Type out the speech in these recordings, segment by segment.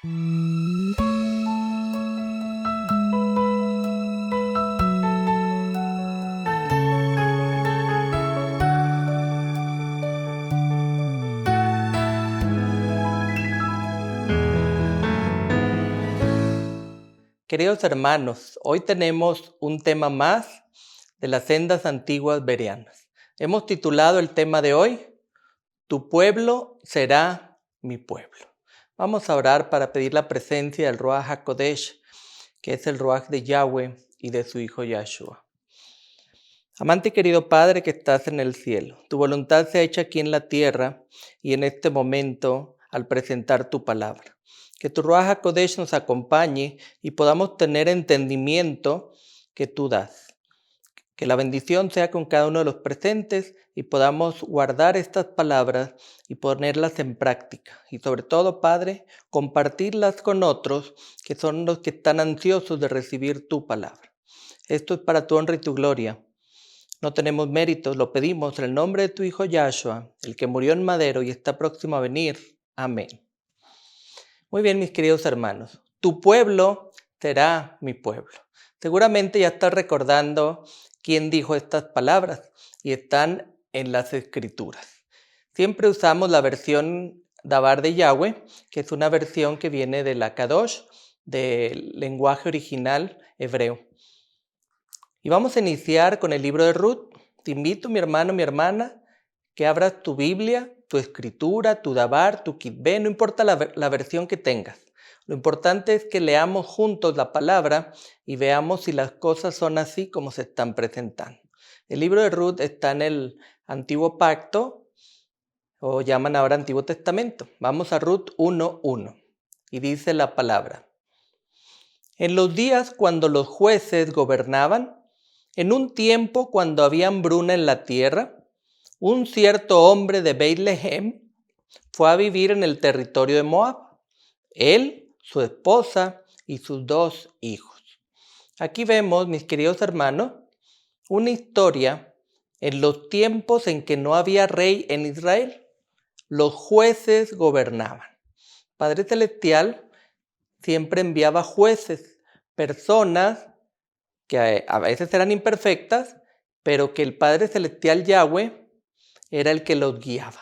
Queridos hermanos, hoy tenemos un tema más de las sendas antiguas bereanas. Hemos titulado el tema de hoy, Tu pueblo será mi pueblo. Vamos a orar para pedir la presencia del Ruach HaKodesh, que es el Ruach de Yahweh y de su Hijo Yahshua. Amante y querido Padre que estás en el cielo, tu voluntad se ha hecho aquí en la tierra y en este momento al presentar tu palabra. Que tu Ruach HaKodesh nos acompañe y podamos tener entendimiento que tú das. Que la bendición sea con cada uno de los presentes y podamos guardar estas palabras y ponerlas en práctica. Y sobre todo, Padre, compartirlas con otros que son los que están ansiosos de recibir tu palabra. Esto es para tu honra y tu gloria. No tenemos méritos, lo pedimos en el nombre de tu Hijo Yahshua, el que murió en madero y está próximo a venir. Amén. Muy bien, mis queridos hermanos, tu pueblo será mi pueblo. Seguramente ya estás recordando quién dijo estas palabras y están en las Escrituras. Siempre usamos la versión Dabar de Yahweh, que es una versión que viene de la Kadosh, del lenguaje original hebreo. Y vamos a iniciar con el libro de Ruth. Te invito, mi hermano, mi hermana, que abras tu Biblia, tu escritura, tu Dabar, tu Kitbe, no importa la versión que tengas. Lo importante es que leamos juntos la palabra y veamos si las cosas son así como se están presentando. El libro de Ruth está en el Antiguo Pacto, o llaman ahora Antiguo Testamento. Vamos a Ruth 1:1 y dice la palabra. En los días cuando los jueces gobernaban, en un tiempo cuando había hambruna en la tierra, un cierto hombre de Beit-Lehem fue a vivir en el territorio de Moab. Él, su esposa y sus 2 hijos. Aquí vemos, mis queridos hermanos, una historia en los tiempos en que no había rey en Israel. Los jueces gobernaban. Padre Celestial siempre enviaba jueces, personas que a veces eran imperfectas, pero que el Padre Celestial Yahweh era el que los guiaba.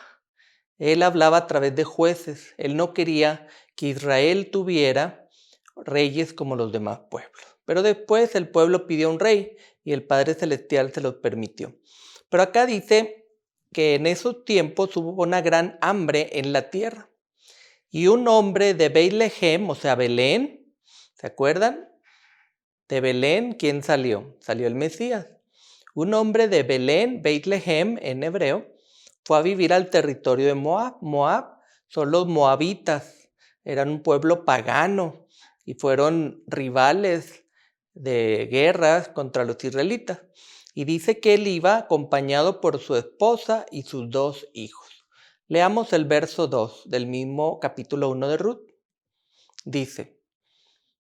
Él hablaba a través de jueces. Él no quería que Israel tuviera reyes como los demás pueblos. Pero después el pueblo pidió un rey y el Padre Celestial se los permitió. Pero acá dice que en esos tiempos hubo una gran hambre en la tierra. Y un hombre de Beit-Lehem, o sea, Belén, ¿se acuerdan? De Belén, ¿quién salió? Salió el Mesías. Un hombre de Belén, Beit-Lehem en hebreo, fue a vivir al territorio de Moab. Moab son los moabitas, eran un pueblo pagano y fueron rivales de guerras contra los israelitas. Y dice que él iba acompañado por su esposa y sus 2 hijos. Leamos el verso 2 del mismo capítulo 1 de Ruth. Dice,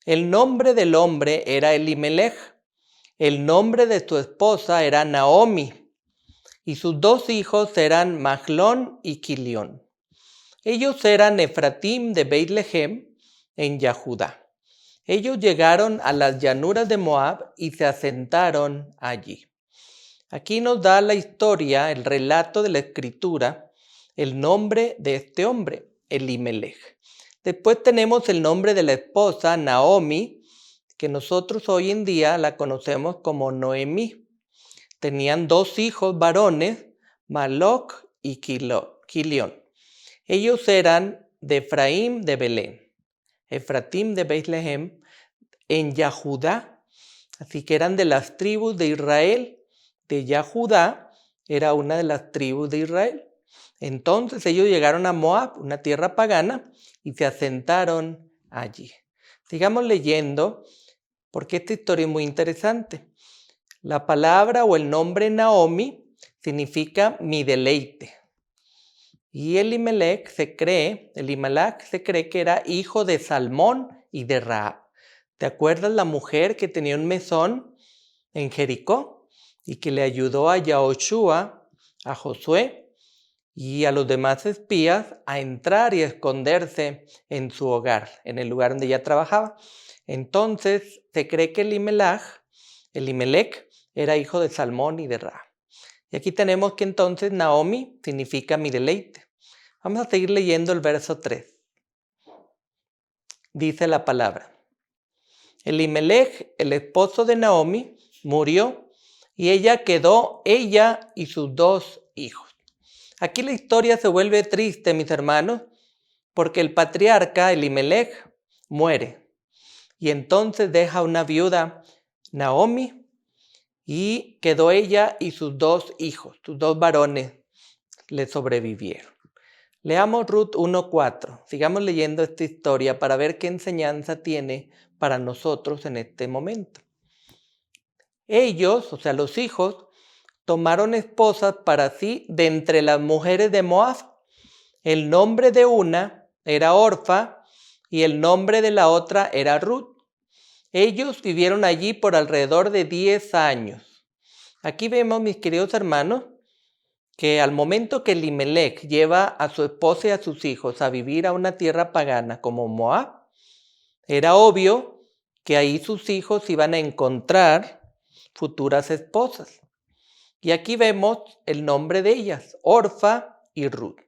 el nombre del hombre era Elimelech, el nombre de su esposa era Naomi, y sus 2 hijos eran Mahlón y Quilión. Ellos eran Efratim de Beit-Lehem en Yahudá. Ellos llegaron a las llanuras de Moab y se asentaron allí. Aquí nos da la historia, el relato de la escritura, el nombre de este hombre, Elimelech. Después tenemos el nombre de la esposa, Naomi, que nosotros hoy en día la conocemos como Noemí. Tenían 2 hijos varones, Maloc y Quilión. Ellos eran de Efraín de Belén, Efratim de Beit-Lehem, en Yahudá. Así que eran de las tribus de Israel. De Yahudá era una de las tribus de Israel. Entonces ellos llegaron a Moab, una tierra pagana, y se asentaron allí. Sigamos leyendo, porque esta historia es muy interesante. La palabra o el nombre Naomi significa mi deleite. Y Elimelech se cree que era hijo de Salmón y de Rahab. ¿Te acuerdas la mujer que tenía un mesón en Jericó y que le ayudó a Yahoshua, a Josué, y a los demás espías a entrar y esconderse en su hogar, en el lugar donde ella trabajaba. Entonces se cree que Elimelech, era hijo de Salmón y de Ra. Y aquí tenemos que entonces Naomi significa mi deleite. Vamos a seguir leyendo el verso 3. Dice la palabra: Elimelech, el esposo de Naomi, murió y ella y sus 2 hijos. Aquí la historia se vuelve triste, mis hermanos, porque el patriarca Elimelech muere y entonces deja una viuda, Naomi, y quedó ella y sus 2 hijos, sus 2 varones le sobrevivieron. Leamos Ruth 1:4. Sigamos leyendo esta historia para ver qué enseñanza tiene para nosotros en este momento. Ellos, o sea, los hijos, tomaron esposas para sí de entre las mujeres de Moab. El nombre de una era Orfa y el nombre de la otra era Ruth. Ellos vivieron allí por alrededor de 10 años. Aquí vemos, mis queridos hermanos, que al momento que Elimelech lleva a su esposa y a sus hijos a vivir a una tierra pagana como Moab, era obvio que ahí sus hijos iban a encontrar futuras esposas. Y aquí vemos el nombre de ellas, Orfa y Ruth.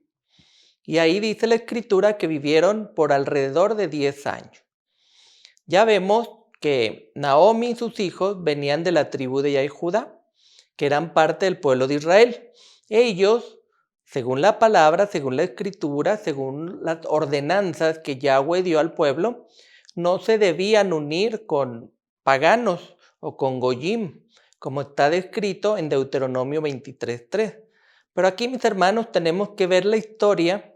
Y ahí dice la escritura que vivieron por alrededor de 10 años. Ya vemos que Naomi y sus hijos venían de la tribu de Judá, que eran parte del pueblo de Israel. Ellos, según la palabra, según la escritura, según las ordenanzas que Yahweh dio al pueblo, no se debían unir con paganos o con goyim, como está descrito en Deuteronomio 23:3. Pero aquí, mis hermanos, tenemos que ver la historia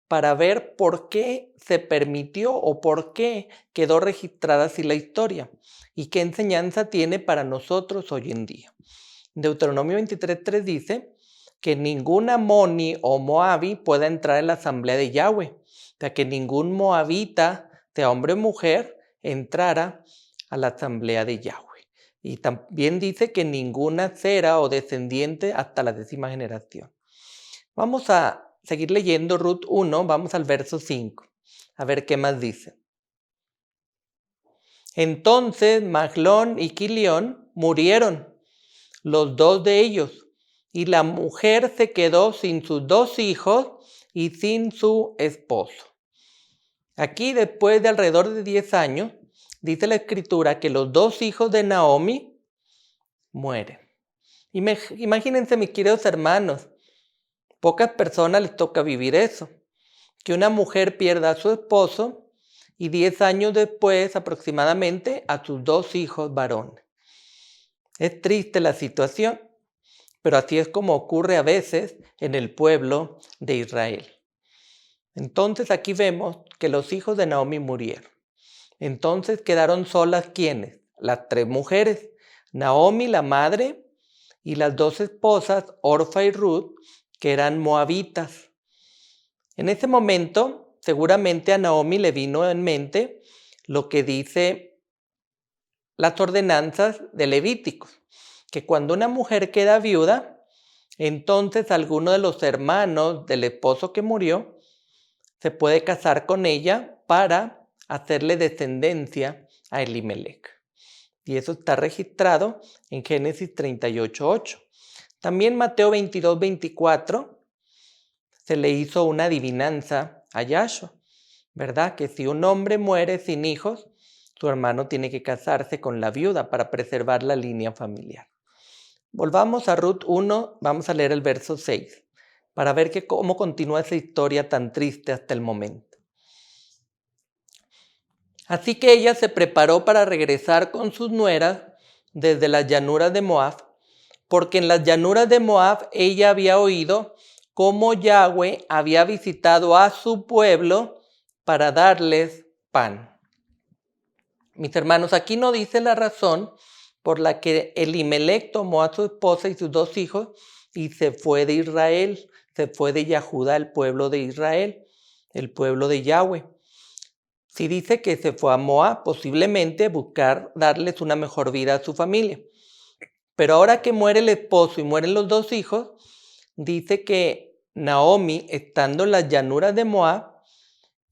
para ver por qué se permitió o por qué quedó registrada así la historia y qué enseñanza tiene para nosotros hoy en día. Deuteronomio 23:3 dice que ningún amoni o moabi pueda entrar en la asamblea de Yahweh, o sea, que ningún moabita, sea hombre o mujer, entrara a la asamblea de Yahweh. Y también dice que ninguna cera o descendiente hasta la 10ª generación. Vamos a seguir leyendo Ruth 1, vamos al verso 5, a ver qué más dice. Entonces Mahlón y Quilión murieron, los 2 de ellos, y la mujer se quedó sin sus 2 hijos y sin su esposo. Aquí, después de alrededor de 10 años, dice la escritura que los 2 hijos de Naomi mueren. Imagínense, mis queridos hermanos, pocas personas les toca vivir eso, que una mujer pierda a su esposo y 10 años después aproximadamente a sus 2 hijos varones. Es triste la situación, pero así es como ocurre a veces en el pueblo de Israel. Entonces aquí vemos que los hijos de Naomi murieron. Entonces quedaron solas, ¿quiénes? Las 3 mujeres, Naomi la madre y las 2 esposas, Orfa y Ruth, que eran moabitas. En ese momento, seguramente a Naomi le vino en mente lo que dice las ordenanzas de Levíticos, que cuando una mujer queda viuda, entonces alguno de los hermanos del esposo que murió se puede casar con ella para hacerle descendencia a Elimelech. Y eso está registrado en Génesis 38:8. También Mateo 22:24 se le hizo una adivinanza a Yahshua, ¿verdad? Que si un hombre muere sin hijos, su hermano tiene que casarse con la viuda para preservar la línea familiar. Volvamos a Ruth 1, vamos a leer el verso 6, para ver cómo continúa esa historia tan triste hasta el momento. Así que ella se preparó para regresar con sus nueras desde las llanuras de Moab, porque en las llanuras de Moab ella había oído cómo Yahweh había visitado a su pueblo para darles pan. Mis hermanos, aquí no dice la razón por la que Elimelech tomó a su esposa y sus 2 hijos y se fue de Israel, se fue de Yahudá, el pueblo de Israel, el pueblo de Yahweh. Si dice que se fue a Moab, posiblemente buscar darles una mejor vida a su familia. Pero ahora que muere el esposo y mueren los 2 hijos, dice que Naomi, estando en las llanuras de Moab,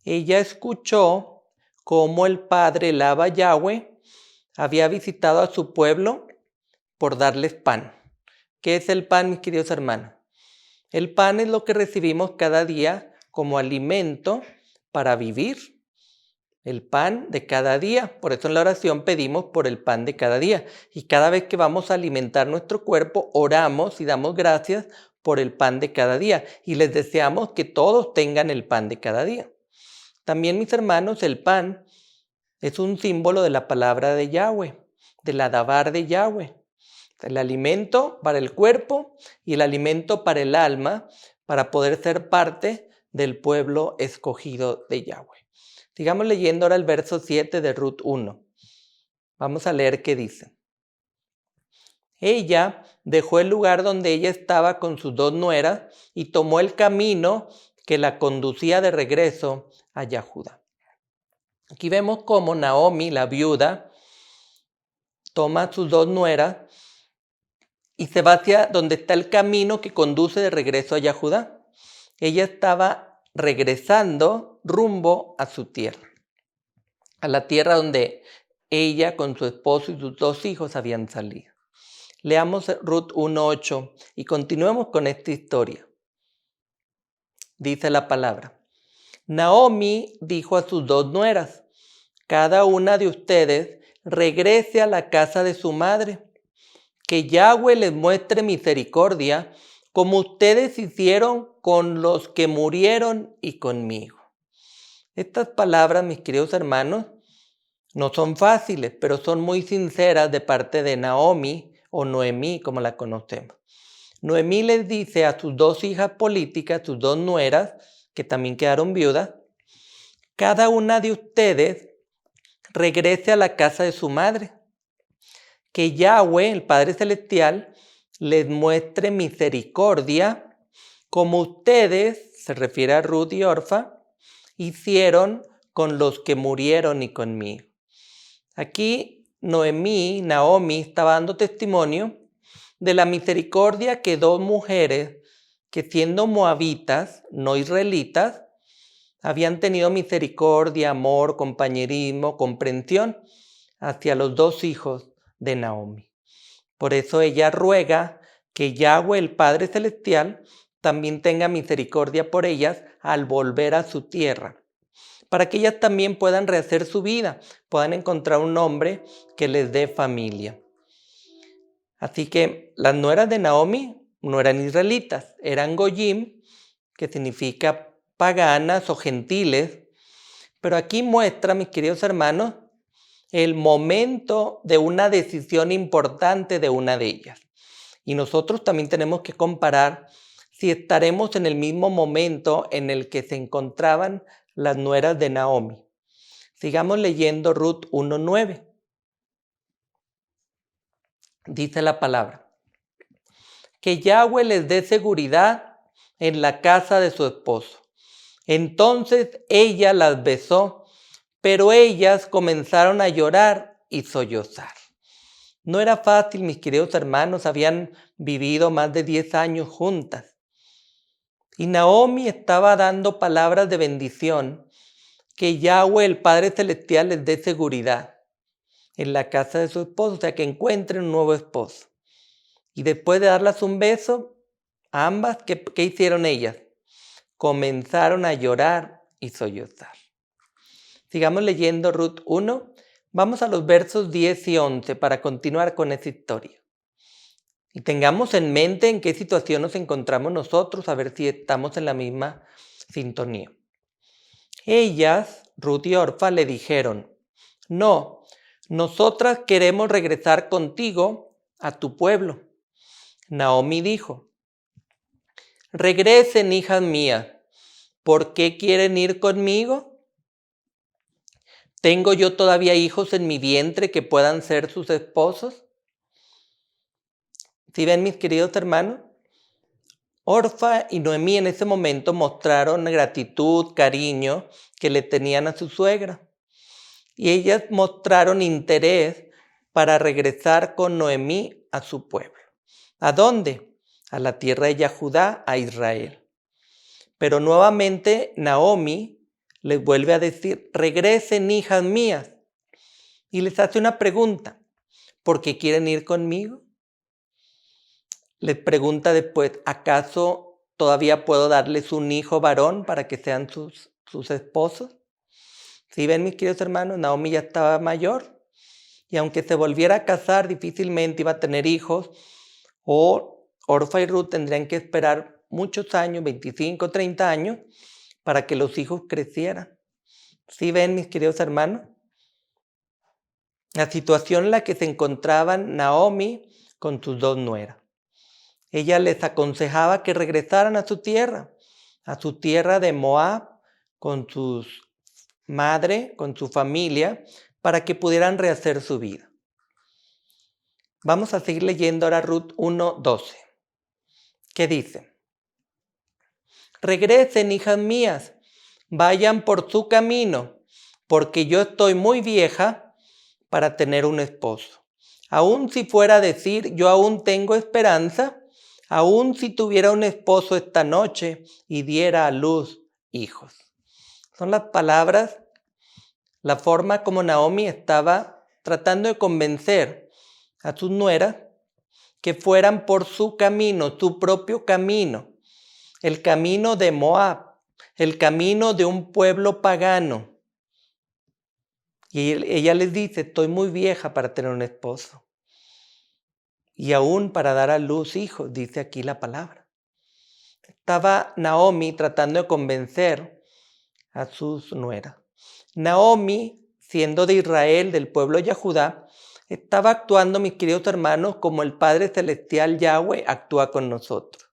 ella escuchó cómo el padre Laba Yahweh había visitado a su pueblo por darles pan. ¿Qué es el pan, mis queridos hermanos? El pan es lo que recibimos cada día como alimento para vivir. El pan de cada día. Por eso en la oración pedimos por el pan de cada día. Y cada vez que vamos a alimentar nuestro cuerpo, oramos y damos gracias por el pan de cada día. Y les deseamos que todos tengan el pan de cada día. También, mis hermanos, el pan es un símbolo de la palabra de Yahweh, del adabar de Yahweh. El alimento para el cuerpo y el alimento para el alma, para poder ser parte del pueblo escogido de Yahweh. Sigamos leyendo ahora el verso 7 de Ruth 1. Vamos a leer qué dice. Ella dejó el lugar donde ella estaba con sus dos nueras y tomó el camino que la conducía de regreso a Judá. Aquí vemos cómo Naomi, la viuda, toma a sus dos nueras y se va hacia donde está el camino que conduce de regreso a Judá. Ella estaba regresando rumbo a su tierra, a la tierra donde ella con su esposo y sus dos hijos habían salido. Leamos Ruth 1:8 y continuemos con esta historia. Dice la palabra. Naomi dijo a sus dos nueras, cada una de ustedes regrese a la casa de su madre, que Yahweh les muestre misericordia, como ustedes hicieron con los que murieron y conmigo. Estas palabras, mis queridos hermanos, no son fáciles, pero son muy sinceras de parte de Naomi o Noemí, como la conocemos. Noemí les dice a sus dos hijas políticas, sus dos nueras, que también quedaron viudas, cada una de ustedes regrese a la casa de su madre, que Yahweh, el Padre Celestial, les muestre misericordia, como ustedes, se refiere a Ruth y Orfa, hicieron con los que murieron y conmigo. Aquí Naomi estaba dando testimonio de la misericordia que dos mujeres que siendo moabitas, no israelitas, habían tenido misericordia, amor, compañerismo, comprensión hacia los dos hijos de Naomi. Por eso ella ruega que Yahweh, el Padre Celestial, también tenga misericordia por ellas al volver a su tierra, para que ellas también puedan rehacer su vida, puedan encontrar un hombre que les dé familia. Así que las nueras de Naomi no eran israelitas, eran goyim, que significa paganas o gentiles, pero aquí muestra, mis queridos hermanos, el momento de una decisión importante de una de ellas. Y nosotros también tenemos que comparar si estaremos en el mismo momento en el que se encontraban las nueras de Naomi. Sigamos leyendo Ruth 1:9. Dice la palabra. Que Yahweh les dé seguridad en la casa de su esposo. Entonces ella las besó, pero ellas comenzaron a llorar y sollozar. No era fácil, mis queridos hermanos, habían vivido más de 10 años juntas. Y Naomi estaba dando palabras de bendición, que Yahweh, el Padre Celestial, les dé seguridad en la casa de su esposo, o sea, que encuentren un nuevo esposo. Y después de darles un beso, ambas, ¿qué hicieron ellas? Comenzaron a llorar y sollozar. Sigamos leyendo Ruth 1. Vamos a los versos 10 y 11 para continuar con esa historia. Y tengamos en mente en qué situación nos encontramos nosotros, a ver si estamos en la misma sintonía. Ellas, Ruth y Orfa, le dijeron, no, nosotras queremos regresar contigo a tu pueblo. Naomi dijo, regresen, hijas mías, ¿por qué quieren ir conmigo? ¿Tengo yo todavía hijos en mi vientre que puedan ser sus esposos? ¿Sí ven, mis queridos hermanos? Orfa y Noemí en ese momento mostraron gratitud, cariño que le tenían a su suegra. Y ellas mostraron interés para regresar con Noemí a su pueblo. ¿A dónde? A la tierra de Judá, a Israel. Pero nuevamente Naomi les vuelve a decir, regresen, hijas mías. Y les hace una pregunta, ¿por qué quieren ir conmigo? Les pregunta después, ¿acaso todavía puedo darles un hijo varón para que sean sus esposos? Si ven, mis queridos hermanos, Naomi ya estaba mayor y aunque se volviera a casar, difícilmente iba a tener hijos, o Orfa y Ruth tendrían que esperar muchos años, 25, 30 años, para que los hijos crecieran. ¿Sí ven, mis queridos hermanos? La situación en la que se encontraban Naomi con sus dos nueras. Ella les aconsejaba que regresaran a su tierra de Moab, con su madre, con su familia, para que pudieran rehacer su vida. Vamos a seguir leyendo ahora Ruth 1:12. ¿Qué dice? Regresen, hijas mías, vayan por su camino, porque yo estoy muy vieja para tener un esposo. Aun si fuera a decir, yo aún tengo esperanza, aun si tuviera un esposo esta noche y diera a luz hijos. Son las palabras, la forma como Naomi estaba tratando de convencer a sus nueras que fueran por su camino, su propio camino, el camino de Moab, el camino de un pueblo pagano. Y ella les dice, estoy muy vieja para tener un esposo. Y aún para dar a luz hijos, dice aquí la palabra. Estaba Naomi tratando de convencer a sus nueras. Naomi, siendo de Israel, del pueblo de Judá, estaba actuando, mis queridos hermanos, como el Padre Celestial Yahweh actúa con nosotros.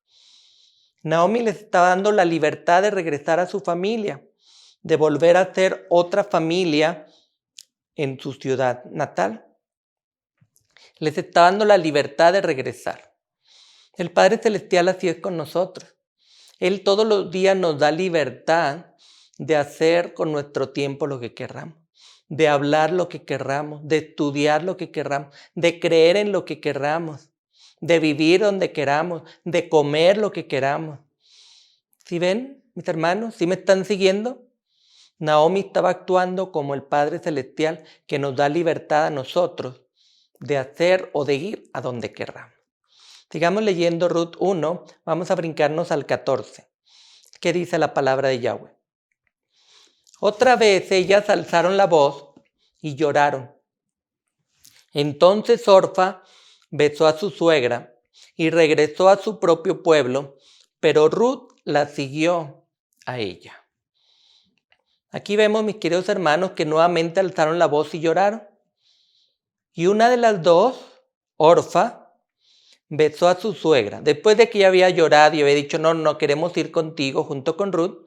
Naomi les estaba dando la libertad de regresar a su familia, de volver a ser otra familia en su ciudad natal. Les está dando la libertad de regresar. El Padre Celestial así es con nosotros. Él todos los días nos da libertad de hacer con nuestro tiempo lo que querramos, de hablar lo que querramos, de estudiar lo que querramos, de creer en lo que querramos, de vivir donde queramos, de comer lo que queramos. ¿Sí ven, mis hermanos? ¿Sí me están siguiendo? Naomi estaba actuando como el Padre Celestial que nos da libertad a nosotros de hacer o de ir a donde querramos. Sigamos leyendo Ruth 1, vamos a brincarnos al 14. ¿Qué dice la palabra de Yahweh? Otra vez ellas alzaron la voz y lloraron. Entonces Orfa besó a su suegra y regresó a su propio pueblo, pero Ruth la siguió a ella. Aquí vemos, mis queridos hermanos, que nuevamente alzaron la voz y lloraron. Y una de las dos, Orfa, besó a su suegra. Después de que ella había llorado y había dicho, no queremos ir contigo junto con Ruth,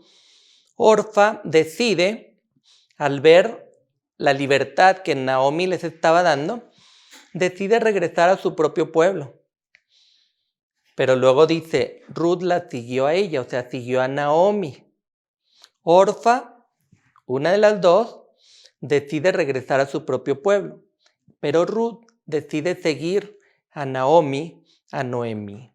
Orfa decide, al ver la libertad que Naomi les estaba dando, decide regresar a su propio pueblo. Pero luego dice, Ruth la siguió a ella, o sea, siguió a Naomi. Orfa, una de las dos, decide regresar a su propio pueblo. Pero Ruth decide seguir a Naomi, a Noemí.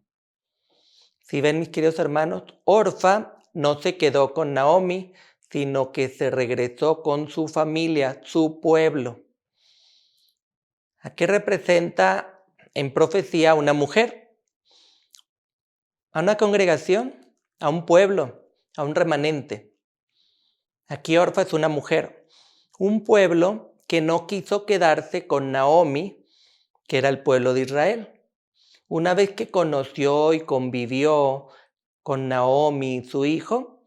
Si ven, mis queridos hermanos, Orfa no se quedó con Naomi, sino que se regresó con su familia, su pueblo. ¿A qué representa en profecía una mujer? A una congregación, a un pueblo, a un remanente. Aquí Orfa es una mujer, un pueblo que no quiso quedarse con Naomi, que era el pueblo de Israel. Una vez que conoció y convivió con Naomi, su hijo,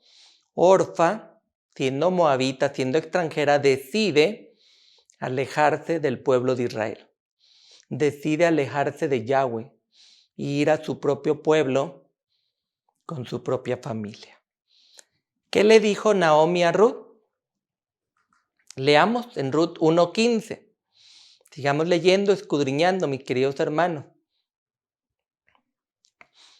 Orfa, siendo moabita, siendo extranjera, decide alejarse del pueblo de Israel. Decide alejarse de Yahweh e ir a su propio pueblo con su propia familia. ¿Qué le dijo Naomi a Ruth? Leamos en Ruth 1:15. Sigamos leyendo, escudriñando, mis queridos hermanos.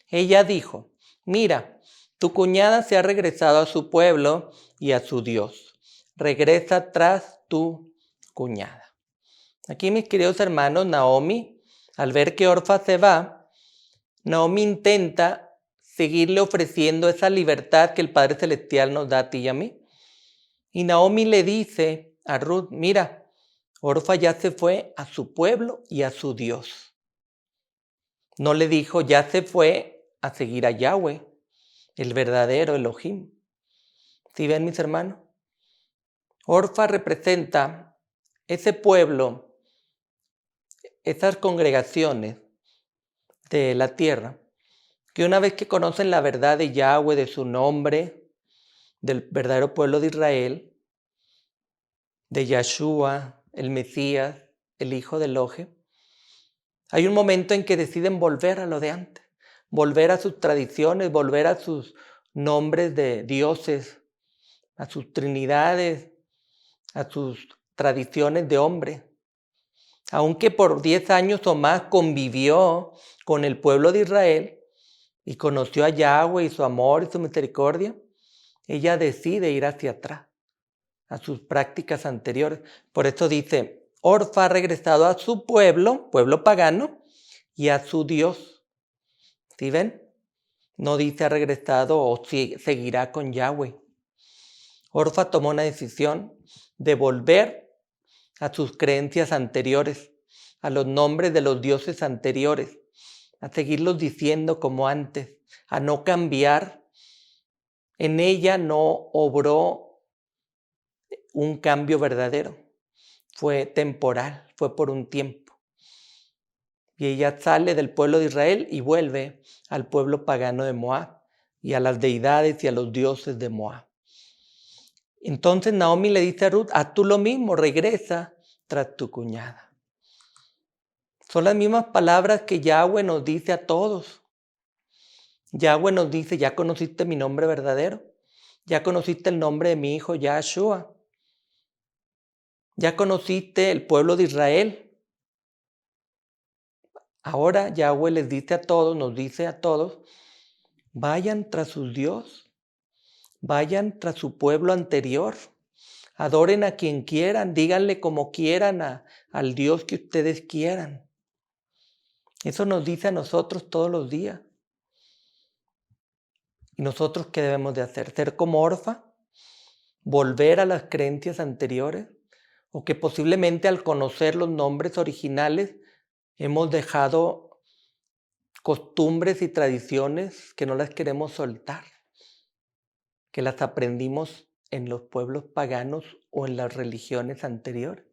Ella dijo, mira, tu cuñada se ha regresado a su pueblo y a su Dios. Regresa tras tu cuñada. Aquí, mis queridos hermanos, Naomi, al ver que Orfa se va, Naomi intenta seguirle ofreciendo esa libertad que el Padre Celestial nos da a ti y a mí. Y Naomi le dice a Ruth, mira, Orfa ya se fue a su pueblo y a su Dios. No le dijo, ya se fue a seguir a Yahweh, el verdadero Elohim. ¿Sí ven, mis hermanos? Orfa representa ese pueblo, esas congregaciones de la tierra, que una vez que conocen la verdad de Yahweh, de su nombre, del verdadero pueblo de Israel, de Yahshua, el Mesías, el hijo de Elohim, hay un momento en que deciden volver a lo de antes, volver a sus tradiciones, volver a sus nombres de dioses, a sus trinidades, a sus tradiciones de hombre. Aunque por 10 años o más convivió con el pueblo de Israel y conoció a Yahweh y su amor y su misericordia, ella decide ir hacia atrás, a sus prácticas anteriores. Por eso dice, Orfa ha regresado a su pueblo, pueblo pagano, y a su Dios. ¿Sí ven? No dice ha regresado o seguirá con Yahweh. Orfa tomó una decisión de volver a sus creencias anteriores, a los nombres de los dioses anteriores, a seguirlos diciendo como antes, a no cambiar. En ella no obró un cambio verdadero, fue temporal, fue por un tiempo. Y ella sale del pueblo de Israel y vuelve al pueblo pagano de Moab y a las deidades y a los dioses de Moab. Entonces Naomi le dice a Ruth, haz tú lo mismo, regresa tras tu cuñada. Son las mismas palabras que Yahweh nos dice a todos. Yahweh nos dice, ya conociste mi nombre verdadero, ya conociste el nombre de mi hijo Yahshua, ya conociste el pueblo de Israel. Ahora Yahweh les dice a todos, nos dice a todos, vayan tras su Dios, vayan tras su pueblo anterior, adoren a quien quieran, díganle como quieran al Dios que ustedes quieran. Eso nos dice a nosotros todos los días. ¿Y nosotros qué debemos de hacer? ¿Ser como Orfa? ¿Volver a las creencias anteriores? ¿O que posiblemente al conocer los nombres originales hemos dejado costumbres y tradiciones que no las queremos soltar, que las aprendimos en los pueblos paganos o en las religiones anteriores?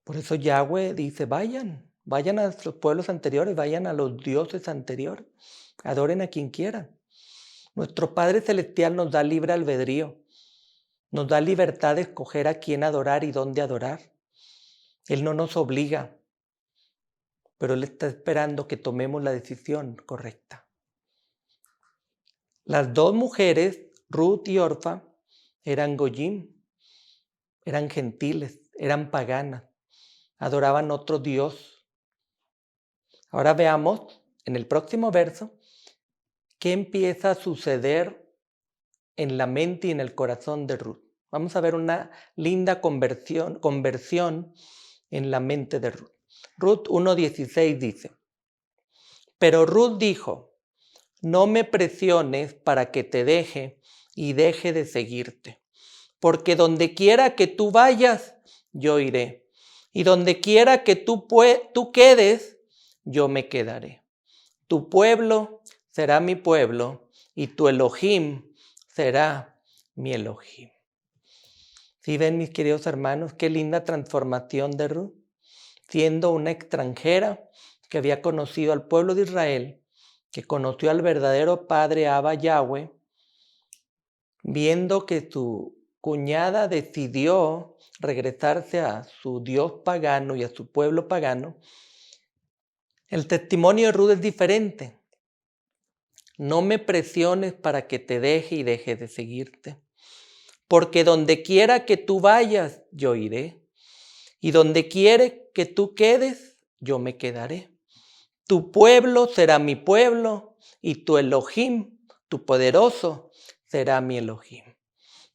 Por eso Yahweh dice, vayan a los pueblos anteriores, vayan a los dioses anteriores, adoren a quien quieran. Nuestro Padre Celestial nos da libre albedrío, nos da libertad de escoger a quién adorar y dónde adorar. Él no nos obliga, pero Él está esperando que tomemos la decisión correcta. Las dos mujeres, Ruth y Orfa, eran goyim, eran gentiles, eran paganas, adoraban otro Dios. Ahora veamos en el próximo verso qué empieza a suceder en la mente y en el corazón de Ruth. Vamos a ver una linda conversión en la mente de Ruth. Ruth 1:16 dice, pero Ruth dijo, no me presiones para que te deje y deje de seguirte, porque donde quiera que tú vayas, yo iré, y donde quiera que tú quedes, yo me quedaré. Tu pueblo será mi pueblo, y tu Elohim será mi Elohim. ¿Sí ven, mis queridos hermanos, qué linda transformación de Ruth? Siendo una extranjera que había conocido al pueblo de Israel, que conoció al verdadero padre Abba Yahweh, viendo que su cuñada decidió regresarse a su Dios pagano y a su pueblo pagano, el testimonio de Ruth es diferente. No me presiones para que te deje y deje de seguirte, porque donde quiera que tú vayas, yo iré, y donde quiere que tú quedes, yo me quedaré. Tu pueblo será mi pueblo, y tu Elohim, tu poderoso, será mi Elohim.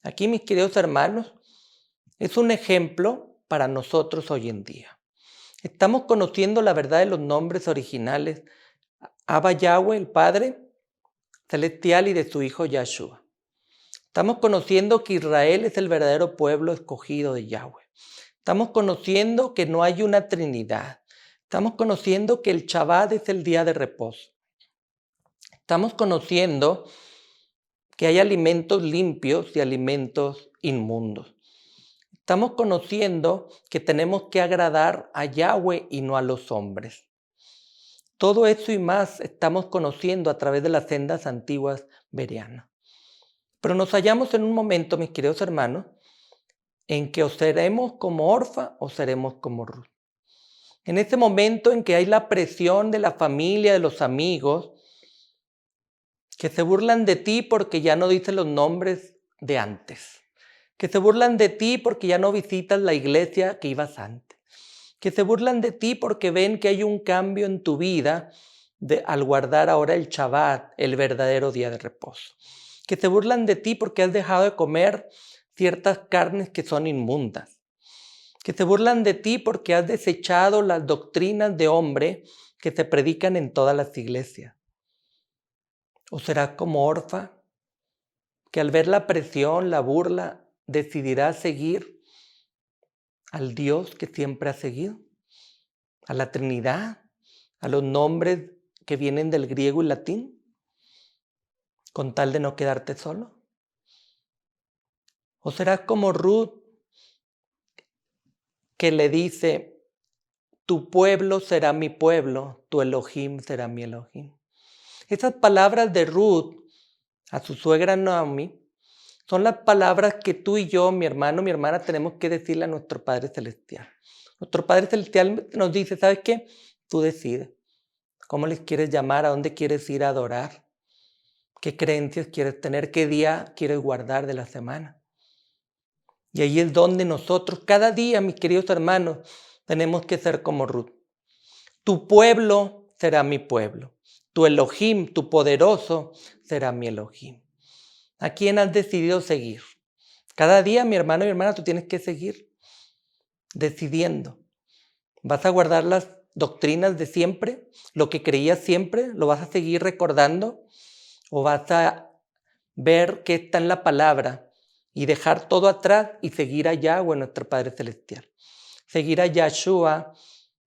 Aquí, mis queridos hermanos, es un ejemplo para nosotros hoy en día. Estamos conociendo la verdad de los nombres originales Abba Yahweh, el Padre Celestial, y de su Hijo Yahshua. Estamos conociendo que Israel es el verdadero pueblo escogido de Yahweh. Estamos conociendo que no hay una Trinidad. Estamos conociendo que el Shabbat es el día de reposo. Estamos conociendo que hay alimentos limpios y alimentos inmundos. Estamos conociendo que tenemos que agradar a Yahweh y no a los hombres. Todo eso y más estamos conociendo a través de las sendas antiguas bereanas. Pero nos hallamos en un momento, mis queridos hermanos, en que o seremos como Orfa o seremos como Ruth. En ese momento en que hay la presión de la familia, de los amigos, que se burlan de ti porque ya no dices los nombres de antes, que se burlan de ti porque ya no visitas la iglesia que ibas antes, que se burlan de ti porque ven que hay un cambio en tu vida al guardar ahora el Shabbat, el verdadero día de reposo, que se burlan de ti porque has dejado de comer ciertas carnes que son inmundas, que se burlan de ti porque has desechado las doctrinas de hombre que se predican en todas las iglesias. ¿O serás como Orfa, que al ver la presión, la burla, decidirá seguir al Dios que siempre ha seguido, a la Trinidad, a los nombres que vienen del griego y latín, con tal de no quedarte solo? ¿O serás como Ruth, que le dice, tu pueblo será mi pueblo, tu Elohim será mi Elohim? Esas palabras de Ruth a su suegra Naomi son las palabras que tú y yo, mi hermano, mi hermana, tenemos que decirle a nuestro Padre Celestial. Nuestro Padre Celestial nos dice, ¿sabes qué? Tú decides cómo les quieres llamar, a dónde quieres ir a adorar, qué creencias quieres tener, qué día quieres guardar de la semana. Y ahí es donde nosotros, cada día, mis queridos hermanos, tenemos que ser como Ruth. Tu pueblo será mi pueblo. Tu Elohim, tu poderoso, será mi Elohim. ¿A quién has decidido seguir? Cada día, mi hermano y mi hermana, tú tienes que seguir decidiendo. ¿Vas a guardar las doctrinas de siempre? ¿Lo que creías siempre? ¿Lo vas a seguir recordando? ¿O vas a ver qué está en la palabra y dejar todo atrás y seguir a Yahweh, nuestro Padre Celestial? Seguir a Yahshua,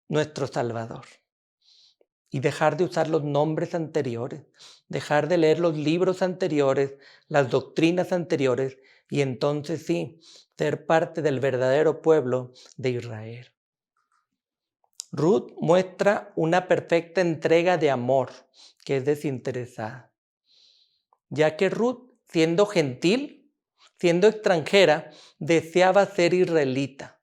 nuestro Salvador. Y dejar de usar los nombres anteriores, dejar de leer los libros anteriores, las doctrinas anteriores, y entonces sí, ser parte del verdadero pueblo de Israel. Ruth muestra una perfecta entrega de amor que es desinteresada, ya que Ruth, siendo gentil, siendo extranjera, deseaba ser israelita.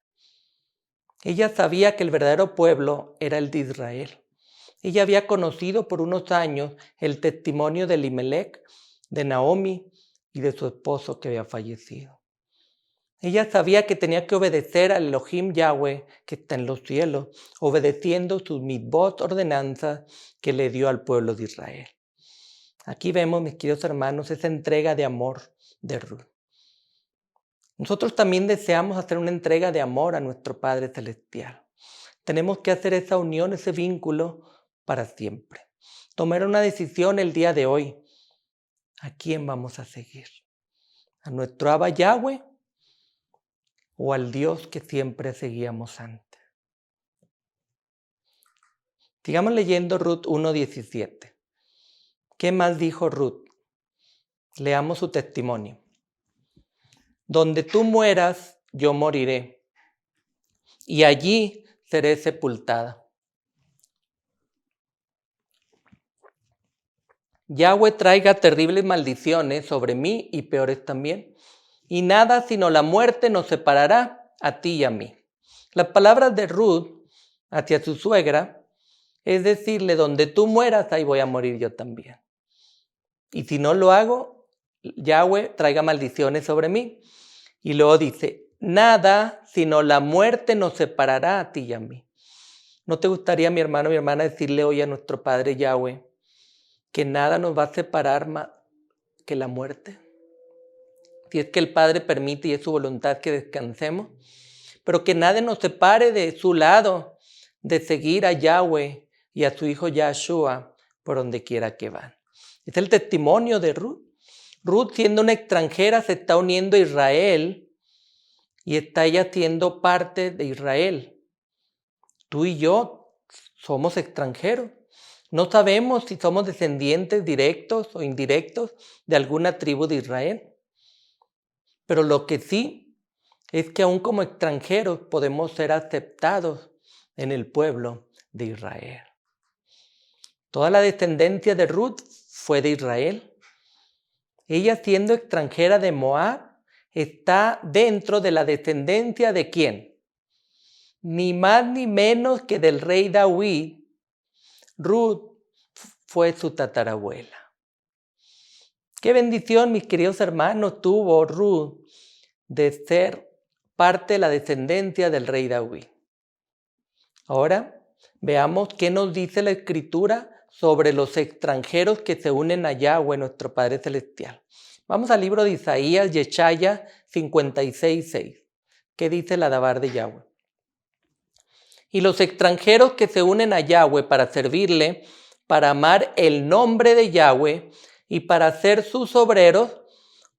Ella sabía que el verdadero pueblo era el de Israel. Ella había conocido por unos años el testimonio de Elimelech, de Naomi y de su esposo que había fallecido. Ella sabía que tenía que obedecer al Elohim Yahweh que está en los cielos, obedeciendo sus mitzvot, ordenanzas que le dio al pueblo de Israel. Aquí vemos, mis queridos hermanos, esa entrega de amor de Ruth. Nosotros también deseamos hacer una entrega de amor a nuestro Padre Celestial. Tenemos que hacer esa unión, ese vínculo para siempre. Tomar una decisión el día de hoy. ¿A quién vamos a seguir? ¿A nuestro Abba Yahweh o al Dios que siempre seguíamos antes? Sigamos leyendo Ruth 1:17. ¿Qué más dijo Ruth? Leamos su testimonio. Donde tú mueras, yo moriré, y allí seré sepultada. Yahweh traiga terribles maldiciones sobre mí y peores también, y nada sino la muerte nos separará a ti y a mí. Las palabras de Ruth hacia su suegra es decirle, donde tú mueras, ahí voy a morir yo también. Y si no lo hago, Yahweh traiga maldiciones sobre mí. Y luego dice, nada sino la muerte nos separará a ti y a mí. ¿No te gustaría, mi hermano, mi hermana, decirle hoy a nuestro Padre Yahweh que nada nos va a separar más que la muerte? Si es que el Padre permite y es su voluntad que descansemos, pero que nada nos separe de su lado, de seguir a Yahweh y a su Hijo Yahshua por donde quiera que van. Es el testimonio de Ruth. Ruth, siendo una extranjera, se está uniendo a Israel y está ella siendo parte de Israel. Tú y yo somos extranjeros. No sabemos si somos descendientes directos o indirectos de alguna tribu de Israel. Pero lo que sí es que aún como extranjeros podemos ser aceptados en el pueblo de Israel. Toda la descendencia de Ruth fue de Israel. Ella, siendo extranjera de Moab, está dentro de la descendencia ¿de quién? Ni más ni menos que del rey David. Ruth fue su tatarabuela. Qué bendición, mis queridos hermanos, tuvo Ruth de ser parte de la descendencia del rey David. Ahora veamos qué nos dice la Escritura sobre los extranjeros que se unen a Yahweh, nuestro Padre Celestial. Vamos al libro de Isaías, Yeshaya 56:6. ¿Qué dice la Dabar de Yahweh? Y los extranjeros que se unen a Yahweh para servirle, para amar el nombre de Yahweh y para ser sus obreros,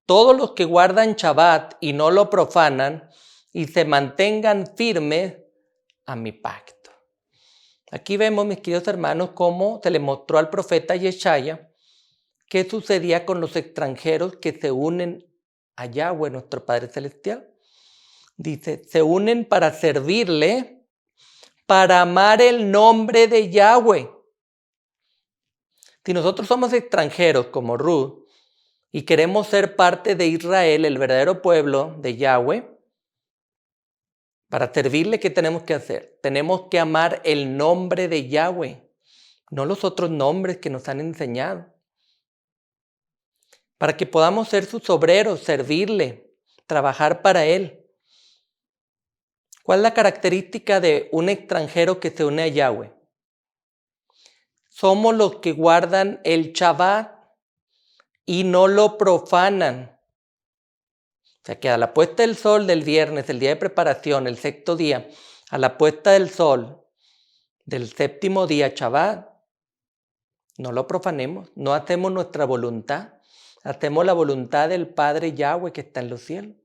todos los que guardan Shabbat y no lo profanan y se mantengan firmes a mi pacto. Aquí vemos, mis queridos hermanos, cómo se le mostró al profeta Yeshaya qué sucedía con los extranjeros que se unen a Yahweh, nuestro Padre Celestial. Dice, se unen para servirle, para amar el nombre de Yahweh. Si nosotros somos extranjeros como Ruth y queremos ser parte de Israel, el verdadero pueblo de Yahweh, para servirle, ¿qué tenemos que hacer? Tenemos que amar el nombre de Yahweh, no los otros nombres que nos han enseñado. Para que podamos ser sus obreros, servirle, trabajar para Él. ¿Cuál es la característica de un extranjero que se une a Yahweh? Somos los que guardan el Shabbat y no lo profanan. O sea que a la puesta del sol del viernes, el día de preparación, el sexto día, a la puesta del sol del séptimo día, Shabbat, no lo profanemos, no hacemos nuestra voluntad, hacemos la voluntad del Padre Yahweh que está en los cielos.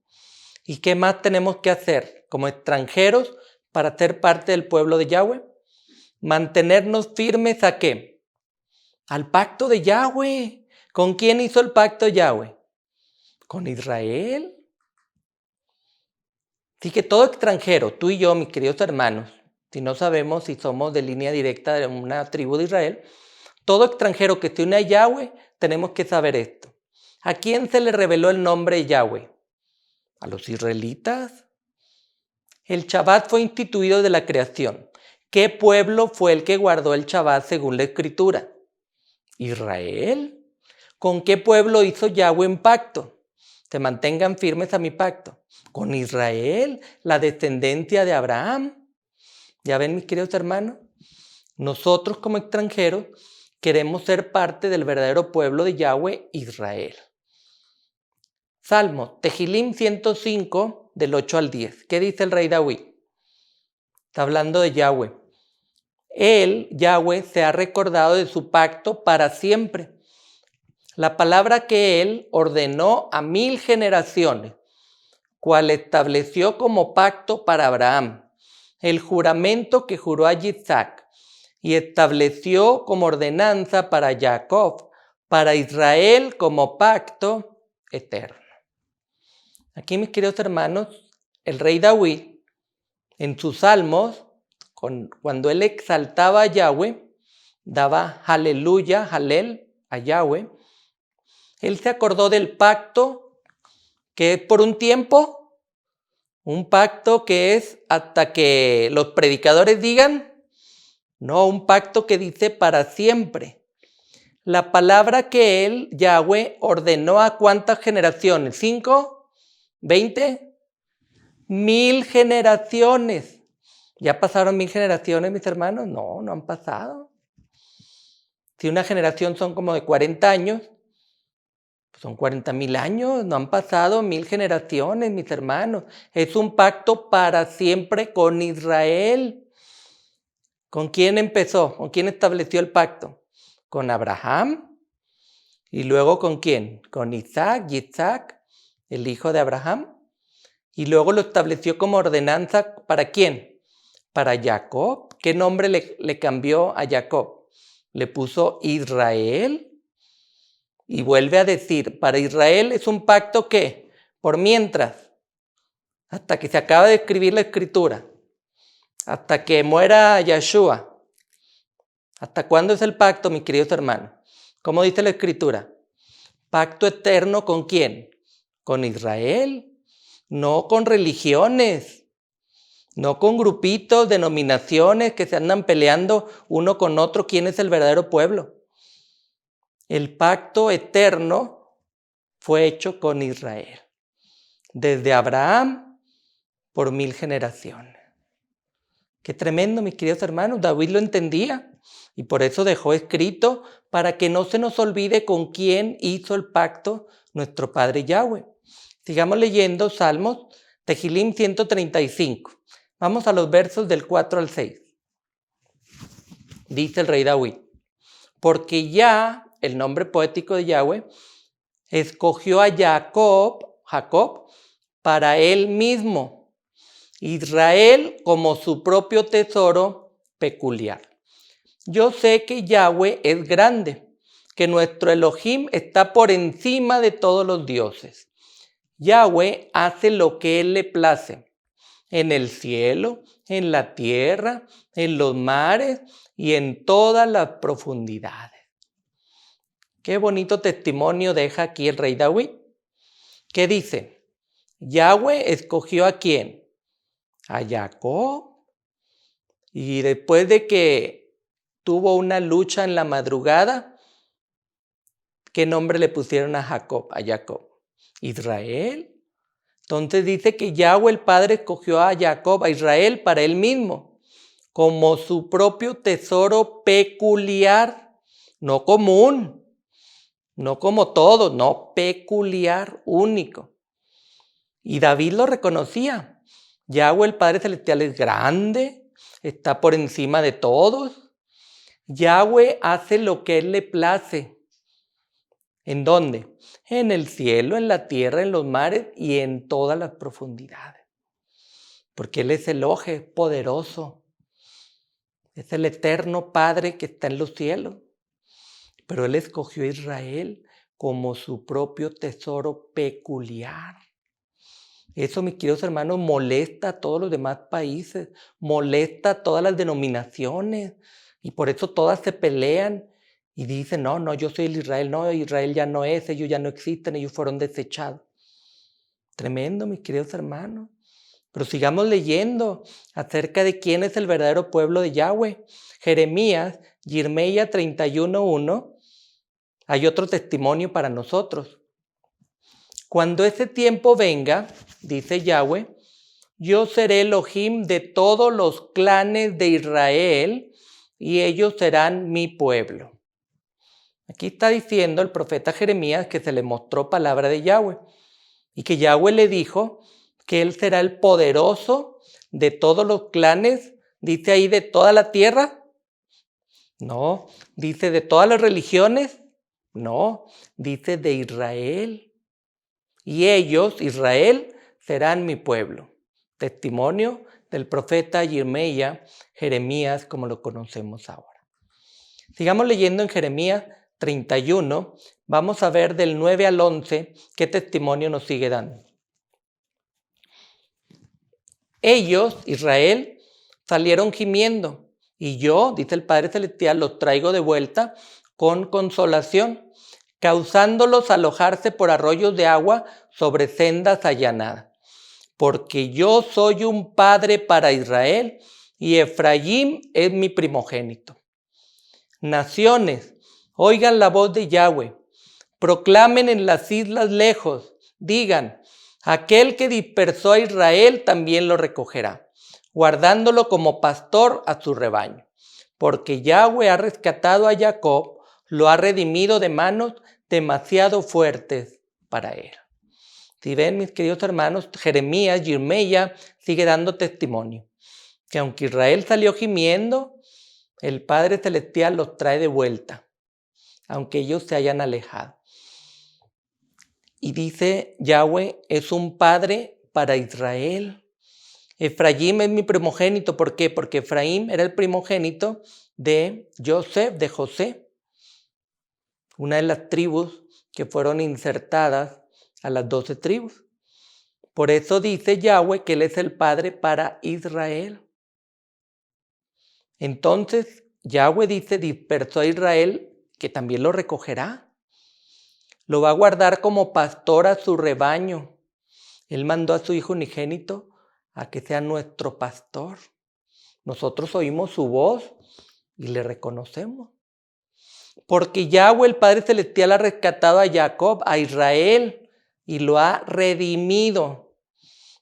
¿Y qué más tenemos que hacer como extranjeros para ser parte del pueblo de Yahweh? Mantenernos firmes ¿a qué? Al pacto de Yahweh. ¿Con quién hizo el pacto Yahweh? Con Israel. Así que todo extranjero, tú y yo, mis queridos hermanos, si no sabemos si somos de línea directa de una tribu de Israel, todo extranjero que se une a Yahweh, tenemos que saber esto. ¿A quién se le reveló el nombre de Yahweh? ¿A los israelitas? El Shabbat fue instituido de la creación. ¿Qué pueblo fue el que guardó el Shabbat según la Escritura? Israel. ¿Con qué pueblo hizo Yahweh un pacto? Se mantengan firmes a mi pacto. Con Israel, la descendencia de Abraham. ¿Ya ven, mis queridos hermanos? Nosotros como extranjeros queremos ser parte del verdadero pueblo de Yahweh, Israel. Salmo, Tehilim 105, del 8 al 10. ¿Qué dice el rey David? Está hablando de Yahweh. Él, Yahweh, se ha recordado de su pacto para siempre. La palabra que él ordenó a 1000 generaciones, cual estableció como pacto para Abraham, el juramento que juró a Isaac, y estableció como ordenanza para Jacob, para Israel como pacto eterno. Aquí, mis queridos hermanos, el rey David, en sus salmos, cuando él exaltaba a Yahweh, daba aleluya, halel a Yahweh, él se acordó del pacto que es por un tiempo, un pacto que es hasta que los predicadores digan, no, un pacto que dice para siempre. La palabra que él, Yahweh, ordenó a ¿cuántas generaciones? ¿5? ¿20? 1000 generaciones. ¿Ya pasaron 1000 generaciones, mis hermanos? No, no han pasado. Si una generación son como de 40 años, pues son 40,000 años, no han pasado 1000 generaciones, mis hermanos. Es un pacto para siempre con Israel. ¿Con quién empezó? ¿Con quién estableció el pacto? con Abraham, y luego ¿con quién? Con Isaac, el hijo de Abraham, y luego lo estableció como ordenanza, ¿para quién? Para Jacob. ¿Qué nombre le cambió a Jacob? Le puso Israel, y vuelve a decir, para Israel es un pacto que, por mientras, hasta que se acaba de escribir la escritura, hasta que muera Yeshua. ¿Hasta cuándo es el pacto, mis queridos hermanos? ¿Cómo dice la escritura? Pacto eterno ¿con quién? Con Israel, no con religiones, no con grupitos, denominaciones que se andan peleando uno con otro quién es el verdadero pueblo. El pacto eterno fue hecho con Israel, desde Abraham por 1000 generaciones. Qué tremendo, mis queridos hermanos. David lo entendía y por eso dejó escrito para que no se nos olvide con quién hizo el pacto nuestro Padre Yahweh. Sigamos leyendo Salmos, Tehilim 135. Vamos a los versos del 4 al 6. Dice el rey David, porque ya, el nombre poético de Yahweh, escogió a Jacob, para él mismo, Israel como su propio tesoro peculiar. Yo sé que Yahweh es grande, que nuestro Elohim está por encima de todos los dioses. Yahweh hace lo que él le place, en el cielo, en la tierra, en los mares y en todas las profundidades. Qué bonito testimonio deja aquí el rey David. ¿Qué dice? Yahweh escogió ¿a quién? A Jacob. Y después de que tuvo una lucha en la madrugada, ¿qué nombre le pusieron a Jacob? Israel. Entonces dice que Yahweh el Padre escogió a Jacob, a Israel, para él mismo, como su propio tesoro peculiar, no común, no como todo, no peculiar, único. Y David lo reconocía. Yahweh el Padre Celestial es grande, está por encima de todos. Yahweh hace lo que él le place. ¿En dónde? En el cielo, en la tierra, en los mares y en todas las profundidades. Porque él es el Oje poderoso. Es el eterno Padre que está en los cielos. Pero él escogió a Israel como su propio tesoro peculiar. Eso, mis queridos hermanos, molesta a todos los demás países, molesta a todas las denominaciones y por eso todas se pelean y dicen, no, yo soy el Israel, no, Israel ya no es, ellos ya no existen, ellos fueron desechados. Tremendo, mis queridos hermanos. Pero sigamos leyendo acerca de quién es el verdadero pueblo de Yahweh. Jeremías, Yirmeya 31:1, hay otro testimonio para nosotros. Cuando ese tiempo venga, dice Yahweh, yo seré Elohim de todos los clanes de Israel y ellos serán mi pueblo. Aquí está diciendo el profeta Jeremías que se le mostró palabra de Yahweh y que Yahweh le dijo que él será el poderoso de todos los clanes, dice ahí de toda la tierra. No, dice de todas las religiones. No, dice de Israel. Y ellos, Israel, serán mi pueblo. Testimonio del profeta Jeremías, como lo conocemos ahora. Sigamos leyendo en Jeremías 31. Vamos a ver del 9 al 11 qué testimonio nos sigue dando. Ellos, Israel, salieron gimiendo. Y yo, dice el Padre Celestial, los traigo de vuelta con consolación, causándolos alojarse por arroyos de agua sobre sendas allanadas. Porque yo soy un padre para Israel y Efraín es mi primogénito. Naciones, oigan la voz de Yahweh, proclamen en las islas lejos, digan, aquel que dispersó a Israel también lo recogerá, guardándolo como pastor a su rebaño. Porque Yahweh ha rescatado a Jacob, lo ha redimido de manos demasiado fuertes para él. Si ven, mis queridos hermanos, Jeremías, Yirmeya sigue dando testimonio que aunque Israel salió gimiendo, el Padre Celestial los trae de vuelta aunque ellos se hayan alejado. Y dice Yahweh, es un padre para Israel. Efraín es mi primogénito. ¿Por qué? Porque Efraín era el primogénito de José, una de las tribus que fueron insertadas a las 12 tribus. Por eso dice Yahweh que Él es el padre para Israel. Entonces, Yahweh dice, dispersó a Israel, que también lo recogerá. Lo va a guardar como pastor a su rebaño. Él mandó a su Hijo unigénito a que sea nuestro pastor. Nosotros oímos su voz y le reconocemos. Porque Yahweh, el Padre Celestial, ha rescatado a Jacob, a Israel, y lo ha redimido.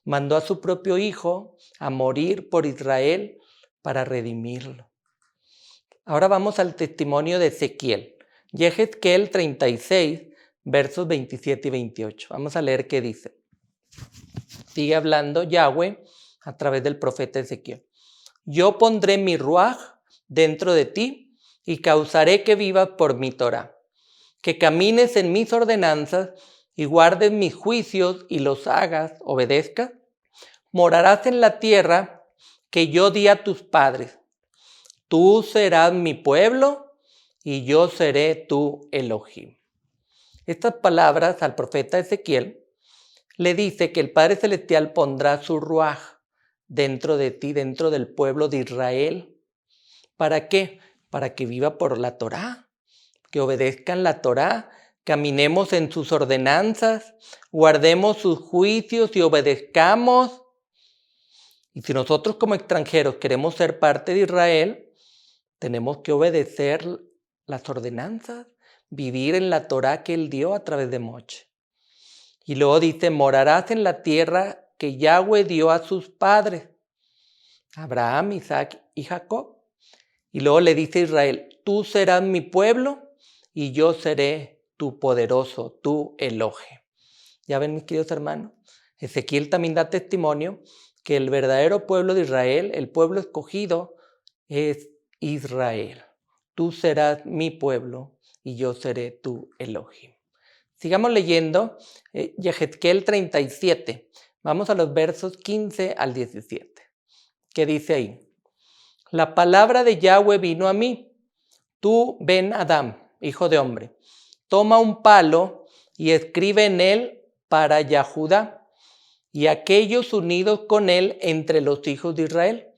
Mandó a su propio Hijo a morir por Israel para redimirlo. Ahora vamos al testimonio de Ezequiel. Yehezkel 36, versos 27 y 28. Vamos a leer qué dice. Sigue hablando Yahweh a través del profeta Ezequiel. Yo pondré mi ruaj dentro de ti y causaré que vivas por mi Torah, que camines en mis ordenanzas y guardes mis juicios y los hagas, obedezcas. Morarás en la tierra que yo di a tus padres. Tú serás mi pueblo y yo seré tu Elohim. Estas palabras al profeta Ezequiel le dice que el Padre Celestial pondrá su ruaj dentro de ti, dentro del pueblo de Israel. ¿Para qué? Para que viva por la Torá, que obedezcan la Torá, caminemos en sus ordenanzas, guardemos sus juicios y obedezcamos. Y si nosotros como extranjeros queremos ser parte de Israel, tenemos que obedecer las ordenanzas, vivir en la Torá que Él dio a través de Moche. Y luego dice, morarás en la tierra que Yahweh dio a sus padres, Abraham, Isaac y Jacob. Y luego le dice a Israel, tú serás mi pueblo y yo seré tu poderoso, tu Elohim. Ya ven, mis queridos hermanos, Ezequiel también da testimonio que el verdadero pueblo de Israel, el pueblo escogido, es Israel. Tú serás mi pueblo y yo seré tu Elohim. Sigamos leyendo Yehezkel 37. Vamos a los versos 15 al 17. ¿Qué dice ahí? La palabra de Yahweh vino a mí. Tú, Ben Adam, hijo de hombre, toma un palo y escribe en él para Yahudá y aquellos unidos con él entre los hijos de Israel.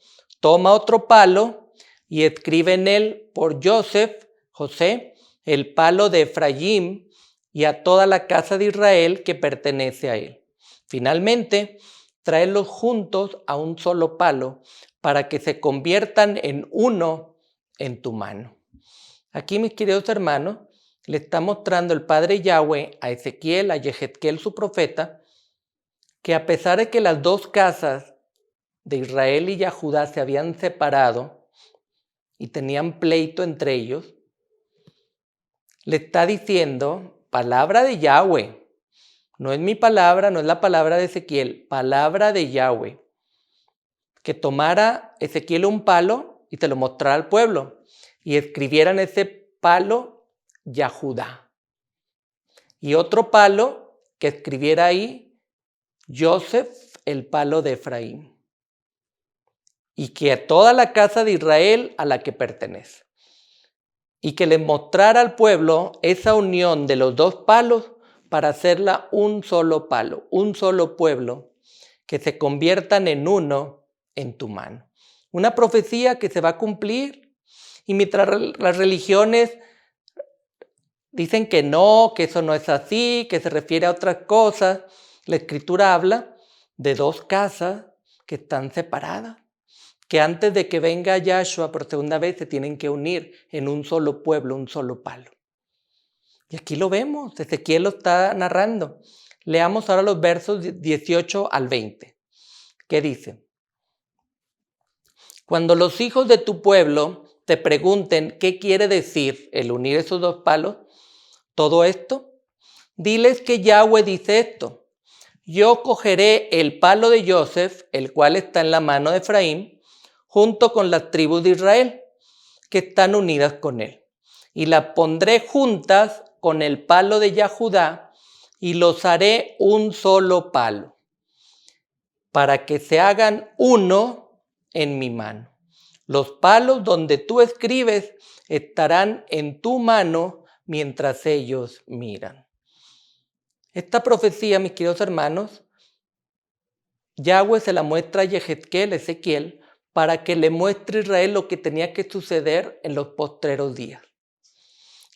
Toma otro palo y escribe en él por José, el palo de Efraín y a toda la casa de Israel que pertenece a él. Finalmente, tráelos juntos a un solo palo para que se conviertan en uno en tu mano. Aquí, mis queridos hermanos, le está mostrando el Padre Yahweh a Ezequiel, a Yehezkel, su profeta, que a pesar de que las dos casas de Israel y Judá se habían separado y tenían pleito entre ellos, le está diciendo, palabra de Yahweh, no es mi palabra, no es la palabra de Ezequiel, palabra de Yahweh, que tomara Ezequiel un palo y te lo mostrara al pueblo y escribieran ese palo Yahudá y otro palo que escribiera ahí Joseph, el palo de Efraín, y que a toda la casa de Israel a la que pertenece, y que le mostrara al pueblo esa unión de los dos palos para hacerla un solo palo, un solo pueblo, que se conviertan en uno en tu mano. Una profecía que se va a cumplir, y mientras las religiones dicen que no, que eso no es así, que se refiere a otras cosas, la Escritura habla de dos casas que están separadas, que antes de que venga Yahshua por segunda vez se tienen que unir en un solo pueblo, un solo palo. Y aquí lo vemos, Ezequiel lo está narrando. Leamos ahora los versos 18 al 20. ¿Qué dice? Cuando los hijos de tu pueblo te pregunten qué quiere decir el unir esos dos palos, todo esto, diles que Yahweh dice esto. Yo cogeré el palo de Joseph, el cual está en la mano de Efraín, junto con las tribus de Israel, que están unidas con él. y las pondré juntas con el palo de Yahudá y los haré un solo palo, para que se hagan uno en mi mano. Los palos donde tú escribes estarán en tu mano mientras ellos miran. Esta profecía, mis queridos hermanos, Yahweh se la muestra a Ezequiel, para que le muestre a Israel lo que tenía que suceder en los postreros días.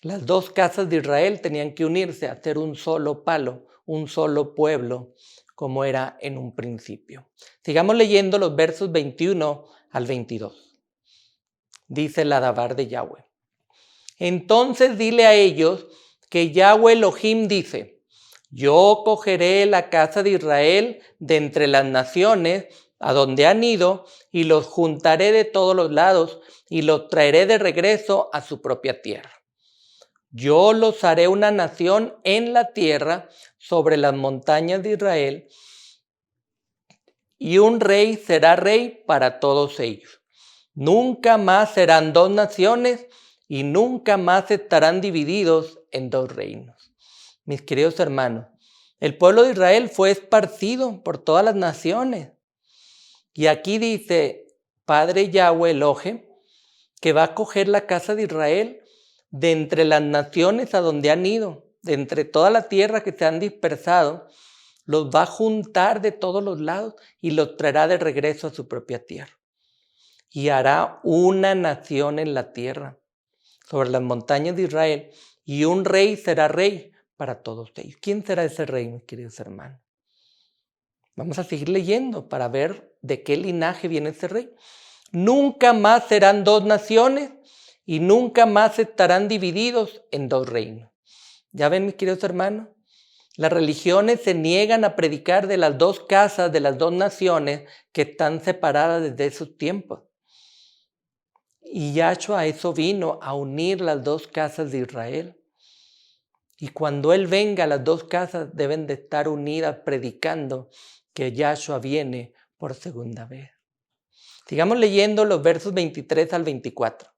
Las dos casas de Israel tenían que unirse a hacer un solo palo, un solo pueblo, como era en un principio. Sigamos leyendo los versos 21 al 22. Dice el Adabar de Yahweh. Entonces dile a ellos que Yahweh Elohim dice: yo cogeré la casa de Israel de entre las naciones a donde han ido y los juntaré de todos los lados y los traeré de regreso a su propia tierra. Yo los haré una nación en la tierra sobre las montañas de Israel, y un rey será rey para todos ellos. Nunca más serán dos naciones y nunca más estarán divididos en dos reinos. Mis queridos hermanos, el pueblo de Israel fue esparcido por todas las naciones. Y aquí dice Padre Yahweh Elohim que va a coger la casa de Israel de entre las naciones a donde han ido, de entre toda la tierra que se han dispersado, los va a juntar de todos los lados y los traerá de regreso a su propia tierra. Y hará una nación en la tierra, sobre las montañas de Israel, y un rey será rey para todos ellos. ¿Quién será ese rey, mis queridos hermanos? Vamos a seguir leyendo para ver de qué linaje viene ese rey. Nunca más serán dos naciones y nunca más estarán divididos en dos reinos. ¿Ya ven, mis queridos hermanos? Las religiones se niegan a predicar de las dos casas, de las dos naciones que están separadas desde esos tiempos. Y Yahshua a eso vino, a unir las dos casas de Israel. Y cuando Él venga, las dos casas deben de estar unidas predicando que Yahshua viene por segunda vez. Sigamos leyendo los versos 23 al 24.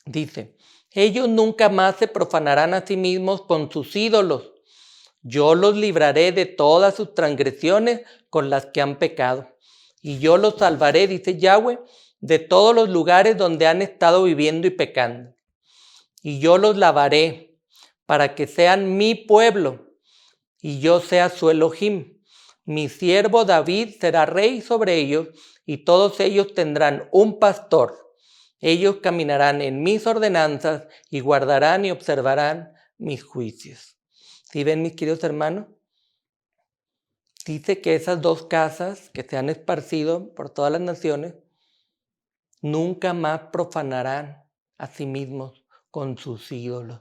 Dice: ellos nunca más se profanarán a sí mismos con sus ídolos. Yo los libraré de todas sus transgresiones con las que han pecado. Y yo los salvaré, dice Yahweh, de todos los lugares donde han estado viviendo y pecando. Y yo los lavaré para que sean mi pueblo y yo sea su Elohim. Mi siervo David será rey sobre ellos y todos ellos tendrán un pastor. Ellos caminarán en mis ordenanzas y guardarán y observarán mis juicios. ¿Sí ven, mis queridos hermanos? Dice que esas dos casas que se han esparcido por todas las naciones nunca más profanarán a sí mismos con sus ídolos.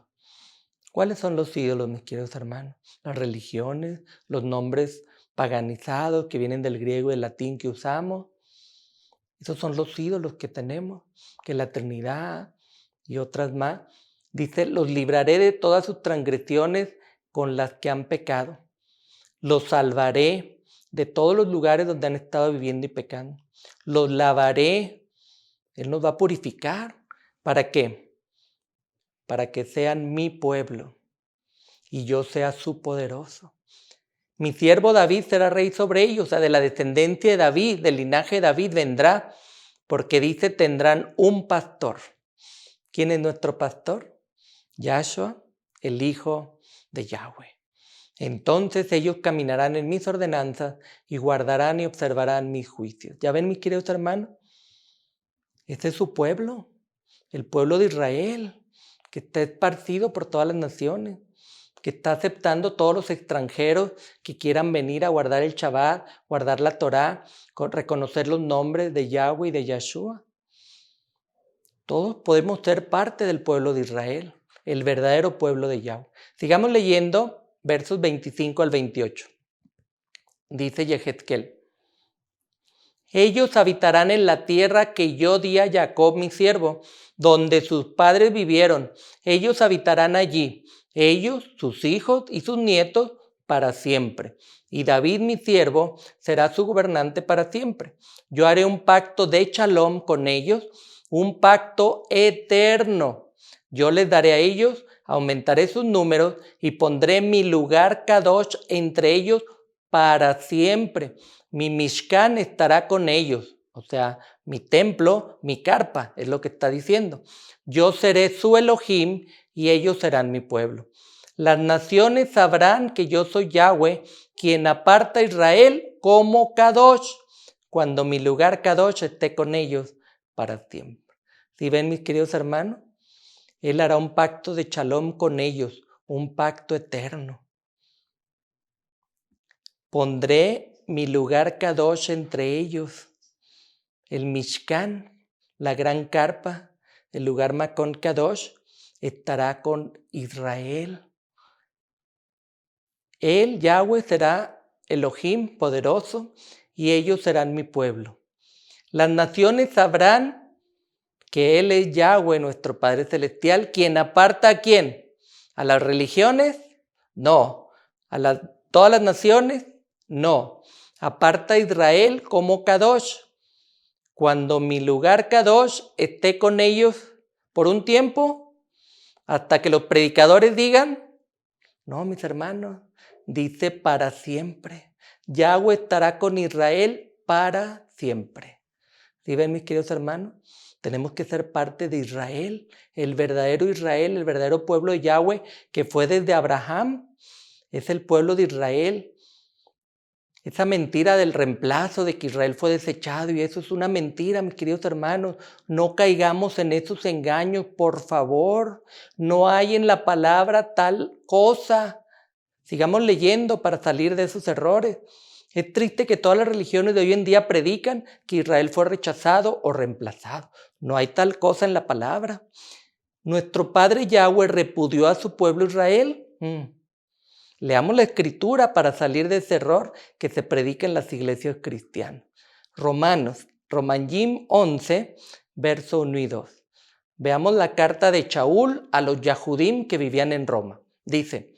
¿Cuáles son los ídolos, mis queridos hermanos? Las religiones, los nombres paganizados que vienen del griego y del latín que usamos. Esos son los ídolos que tenemos, que la Trinidad y otras más. Dice: los libraré de todas sus transgresiones con las que han pecado. Los salvaré de todos los lugares donde han estado viviendo y pecando. Los lavaré. Él nos va a purificar. ¿Para qué? Para que sean mi pueblo y yo sea su poderoso. Mi siervo David será rey sobre ellos, o sea, de la descendencia de David, del linaje de David vendrá, porque dice: tendrán un pastor. ¿Quién es nuestro pastor? Yahshua, el Hijo de Yahweh. Entonces ellos caminarán en mis ordenanzas y guardarán y observarán mis juicios. ¿Ya ven, mis queridos hermanos? Este es su pueblo, el pueblo de Israel, que está esparcido por todas las naciones, que está aceptando todos los extranjeros que quieran venir a guardar el Shabbat, guardar la Torá, reconocer los nombres de Yahweh y de Yahshua. Todos podemos ser parte del pueblo de Israel, el verdadero pueblo de Yahweh. Sigamos leyendo versos 25 al 28. Dice Ezequiel: ellos habitarán en la tierra que yo di a Jacob mi siervo, donde sus padres vivieron. Ellos habitarán allí, ellos, sus hijos y sus nietos, para siempre. Y David mi siervo será su gobernante para siempre. Yo haré un pacto de shalom con ellos un pacto eterno. Yo les daré a ellos, aumentaré sus números y pondré mi lugar Kadosh entre ellos para siempre. Mi Mishkan estará con ellos. O sea, mi templo, mi carpa, es lo que está diciendo. Yo seré su Elohim y ellos serán mi pueblo. Las naciones sabrán que yo soy Yahweh, quien aparta a Israel como Kadosh, cuando mi lugar Kadosh esté con ellos para siempre. ¿Sí ven, mis queridos hermanos? Él hará un pacto de shalom con ellos, un pacto eterno. Pondré mi lugar Kadosh entre ellos. El Mishkan, la gran carpa, el lugar Makon Kadosh, estará con Israel. Él, Yahweh, será Elohim poderoso y ellos serán mi pueblo. Las naciones sabrán que Él es Yahweh, nuestro Padre Celestial, quien aparta a quién. ¿A las religiones? No. ¿A todas las naciones? No. Aparta a Israel como Kadosh. Cuando mi lugar Kadosh esté con ellos por un tiempo, hasta que los predicadores digan, no, mis hermanos, dice para siempre. Yahweh estará con Israel para siempre. ¿Sí ven, mis queridos hermanos? Tenemos que ser parte de Israel, el verdadero pueblo de Yahweh, que fue desde Abraham. Es el pueblo de Israel. Esa mentira del reemplazo, de que Israel fue desechado, y eso es una mentira, mis queridos hermanos. No caigamos en esos engaños, por favor. No hay en la palabra tal cosa. Sigamos leyendo para salir de esos errores. Es triste que todas las religiones de hoy en día predican que Israel fue rechazado o reemplazado. No hay tal cosa en la palabra. Nuestro Padre Yahweh repudió a su pueblo Israel. Leamos la escritura para salir de ese error que se predica en las iglesias cristianas. Romanim 11, verso 1 y 2. Veamos la carta de Shaul a los Yahudim que vivían en Roma. Dice,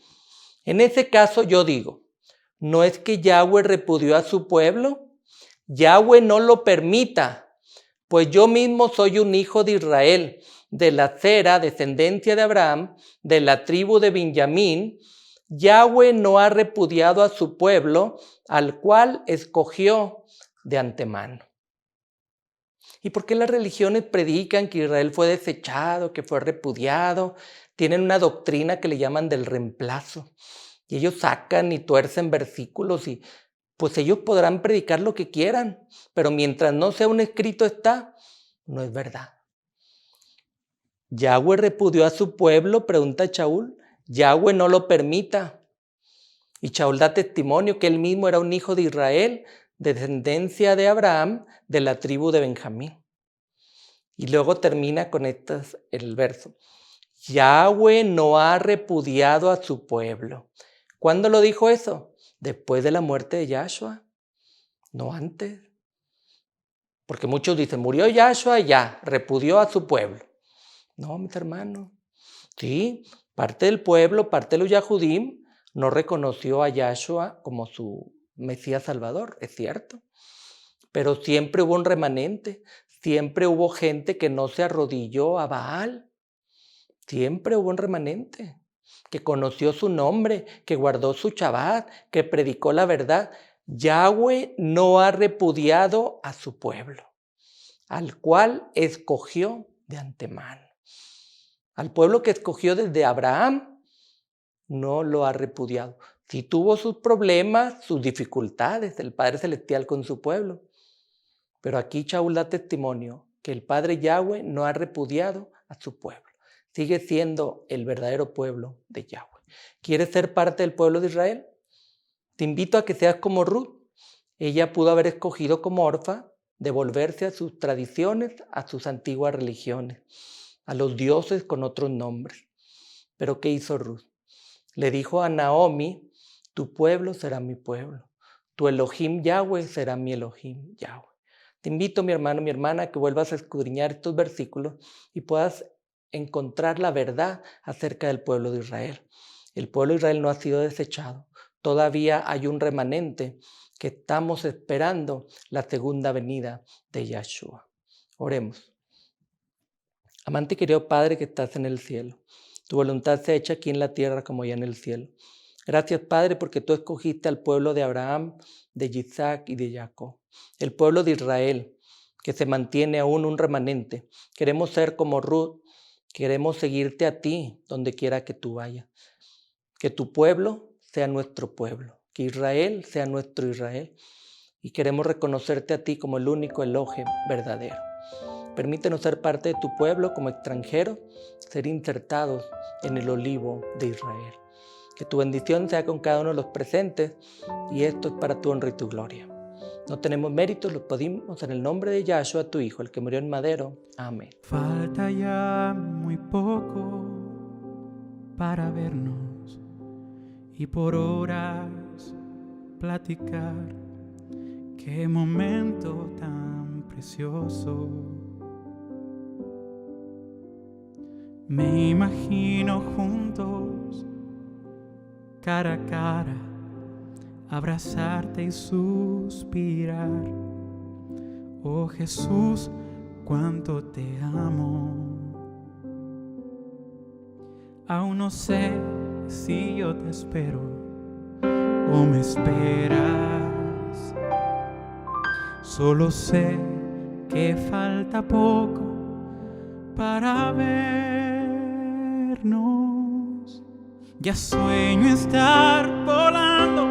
en ese caso yo digo, ¿no es que Yahweh repudió a su pueblo? Yahweh no lo permita, pues yo mismo soy un hijo de Israel, de la Zera, descendencia de Abraham, de la tribu de Benjamín. Yahweh no ha repudiado a su pueblo, al cual escogió de antemano. ¿Y por qué las religiones predican que Israel fue desechado, que fue repudiado? Tienen una doctrina que le llaman del reemplazo. Y ellos sacan y tuercen versículos y pues ellos podrán predicar lo que quieran, pero mientras no sea un escrito está, no es verdad. Yahweh repudió a su pueblo, pregunta Shaul. Yahweh no lo permita. Y Shaul da testimonio que él mismo era un hijo de Israel, de descendencia de Abraham, de la tribu de Benjamín. Y luego termina con el verso. Yahweh no ha repudiado a su pueblo. ¿Cuándo lo dijo eso? Después de la muerte de Yahshua, no antes. Porque muchos dicen, murió Yahshua y ya, repudió a su pueblo. No, mis hermanos. Sí, parte del pueblo, parte de los Yahudim, no reconoció a Yahshua como su Mesías Salvador, es cierto. Pero siempre hubo un remanente, siempre hubo gente que no se arrodilló a Baal. Siempre hubo un remanente que conoció su nombre, que guardó su Shabbat, que predicó la verdad. Yahweh no ha repudiado a su pueblo, al cual escogió de antemano. Al pueblo que escogió desde Abraham, no lo ha repudiado. Sí tuvo sus problemas, sus dificultades, el Padre Celestial con su pueblo. Pero aquí Shaul da testimonio que el Padre Yahweh no ha repudiado a su pueblo. Sigue siendo el verdadero pueblo de Yahweh. ¿Quieres ser parte del pueblo de Israel? Te invito a que seas como Ruth. Ella pudo haber escogido como orfa devolverse a sus tradiciones, a sus antiguas religiones, a los dioses con otros nombres. Pero ¿qué hizo Ruth? Le dijo a Naomi, tu pueblo será mi pueblo, tu Elohim Yahweh será mi Elohim Yahweh. Te invito, mi hermano, mi hermana, a que vuelvas a escudriñar estos versículos y puedas encontrar la verdad acerca del pueblo de Israel. El pueblo de Israel no ha sido desechado. Todavía hay un remanente que estamos esperando la segunda venida de Yahshua. Oremos. Amante y querido Padre que estás en el cielo, tu voluntad sea hecha aquí en la tierra como ya en el cielo. Gracias, Padre, porque tú escogiste al pueblo de Abraham, de Isaac y de Jacob, el pueblo de Israel, que se mantiene aún un remanente. Queremos ser como Ruth, queremos seguirte a ti donde quiera que tú vayas. Que tu pueblo sea nuestro pueblo, que Israel sea nuestro Israel. Y queremos reconocerte a ti como el único Elohim verdadero. Permítenos ser parte de tu pueblo como extranjeros, ser insertados en el olivo de Israel. Que tu bendición sea con cada uno de los presentes, y esto es para tu honra y tu gloria. No tenemos méritos, los pedimos en el nombre de Yahshua, tu Hijo, el que murió en madero. Amén. Falta ya muy poco para vernos y por horas platicar. Qué momento tan precioso. Me imagino juntos, cara a cara, abrazarte y suspirar. Oh Jesús, cuánto te amo. Aún no sé si yo te espero o me esperas. Solo sé que falta poco para vernos. Ya sueño estar volando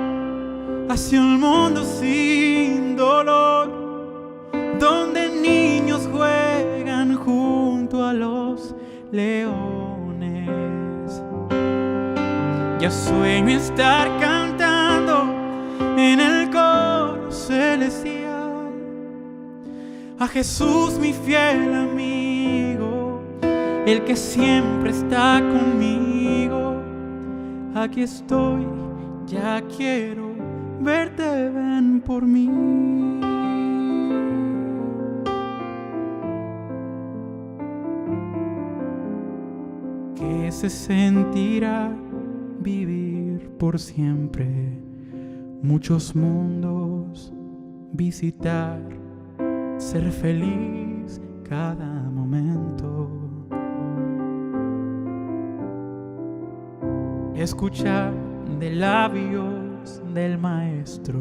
hacia un mundo sin dolor, donde niños juegan junto a los leones. Ya sueño estar cantando en el coro celestial a Jesús, mi fiel amigo, el que siempre está conmigo. Aquí estoy, ya quiero verte, ven por mí. ¿Qué se sentirá vivir por siempre? Muchos mundos visitar, ser feliz cada momento. Escuchar de labios del maestro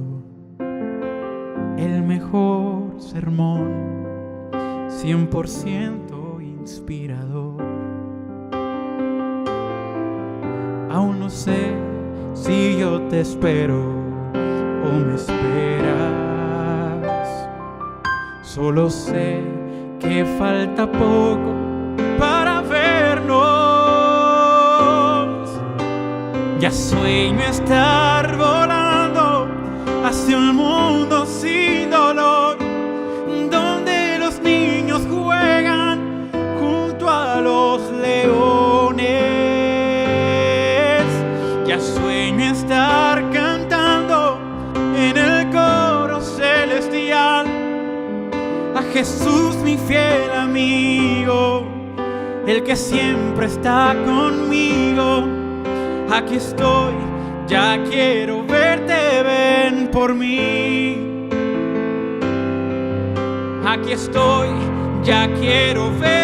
el mejor sermón, 100% inspirador. Aún no sé si yo te espero o me esperas. Solo sé que falta poco para vernos. Ya sueño estar volando hacia un mundo sin dolor, donde los niños juegan junto a los leones. Ya sueño estar cantando en el coro celestial a Jesús, mi fiel amigo, el que siempre está conmigo. Aquí estoy, ya quiero verte, ven por mí. Aquí estoy, ya quiero verte.